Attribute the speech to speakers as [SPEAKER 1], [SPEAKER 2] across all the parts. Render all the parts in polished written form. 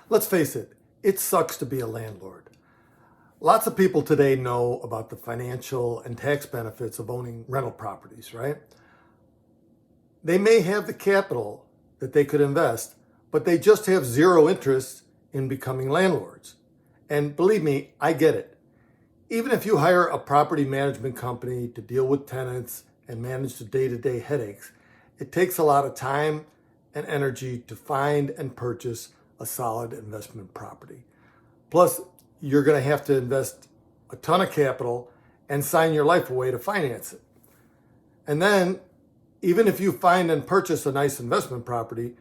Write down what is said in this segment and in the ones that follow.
[SPEAKER 1] Let's face it, it sucks to be a landlord. Lots of people today know about the financial and tax benefits of owning rental properties, right? They may have the capital that they could invest, but they just have zero interest in becoming landlords. And believe me, I get it. Even if you hire a property management company to deal with tenants and manage the day-to-day headaches, it takes a lot of time and energy to find and purchase a solid investment property. Plus, you're going to have to invest a ton of capital and sign your life away to finance it. And then, even if you find and purchase a nice investment property,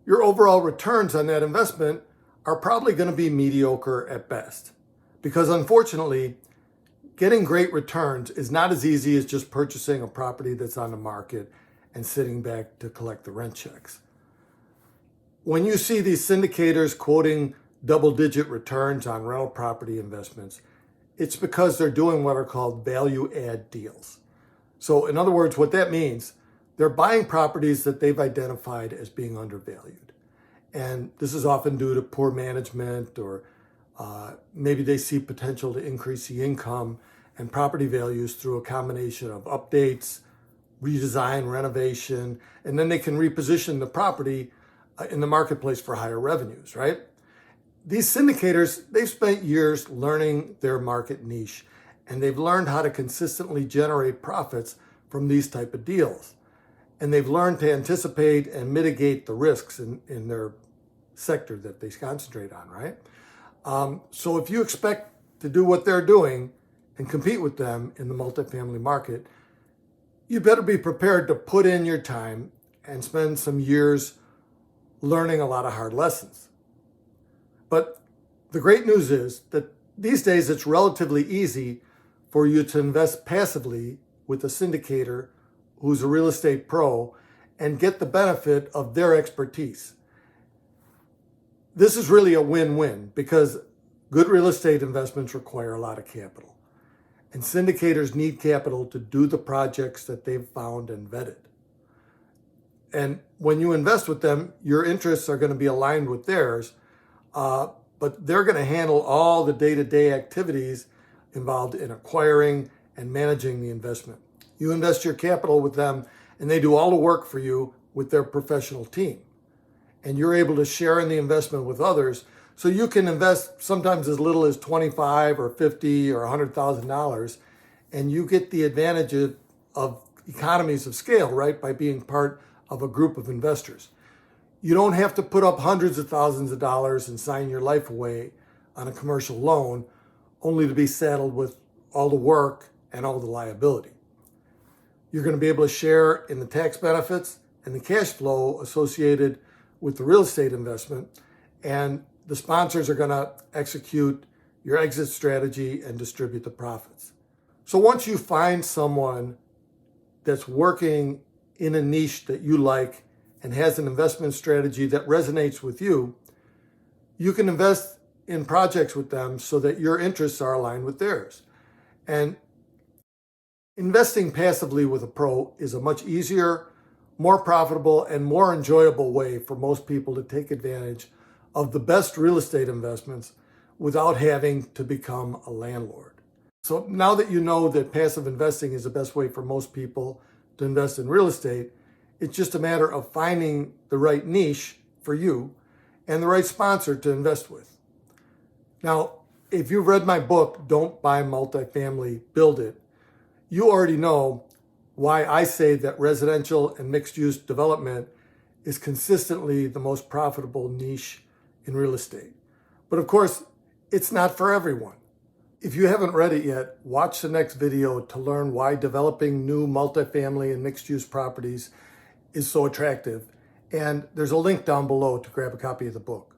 [SPEAKER 1] your overall returns on that investment are probably going to be mediocre at best. Because unfortunately, getting great returns is not as easy as just purchasing a property that's on the market and sitting back to collect the rent checks. When you see these syndicators quoting double-digit returns on rental property investments, it's because they're doing what are called value-add deals. So in other words, what that means, they're buying properties that they've identified as being undervalued. And this is often due to poor management, or maybe they see potential to increase the income and property values through a combination of updates, redesign, renovation, and then they can reposition the property in the marketplace for higher revenues, right? These syndicators, they've spent years learning their market niche, and they've learned how to consistently generate profits from these type of deals. And they've learned to anticipate and mitigate the risks in their sector that they concentrate on, right? So if you expect to do what they're doing and compete with them in the multifamily market, you better be prepared to put in your time and spend some years learning a lot of hard lessons. But the great news is that these days it's relatively easy for you to invest passively with a syndicator who's a real estate pro and get the benefit of their expertise. This is really a win-win because good real estate investments require a lot of capital. And syndicators need capital to do the projects that they've found and vetted. And when you invest with them, your interests are going to be aligned with theirs, but they're going to handle all the day-to-day activities involved in acquiring and managing the investment. You invest your capital with them, and they do all the work for you with their professional team. And you're able to share in the investment with others, so you can invest sometimes as little as $25 or $50 or $100,000, and you get the advantage of economies of scale, right, by being part of a group of investors. You don't have to put up hundreds of thousands of dollars and sign your life away on a commercial loan, only to be saddled with all the work and all the liability. You're going to be able to share in the tax benefits and the cash flow associated with the real estate investment, and the sponsors are going to execute your exit strategy and distribute the profits. So once you find someone that's working in a niche that you like and has an investment strategy that resonates with you, you can invest in projects with them so that your interests are aligned with theirs. And investing passively with a pro is a much easier, more profitable, and more enjoyable way for most people to take advantage of the best real estate investments without having to become a landlord. So now that you know that passive investing is the best way for most people to invest in real estate, it's just a matter of finding the right niche for you and the right sponsor to invest with. Now, if you've read my book, Don't Buy Multifamily, Build It, you already know why I say that residential and mixed-use development is consistently the most profitable niche in real estate. But of course, it's not for everyone. If you haven't read it yet, watch the next video to learn why developing new multifamily and mixed-use properties is so attractive. And there's a link down below to grab a copy of the book.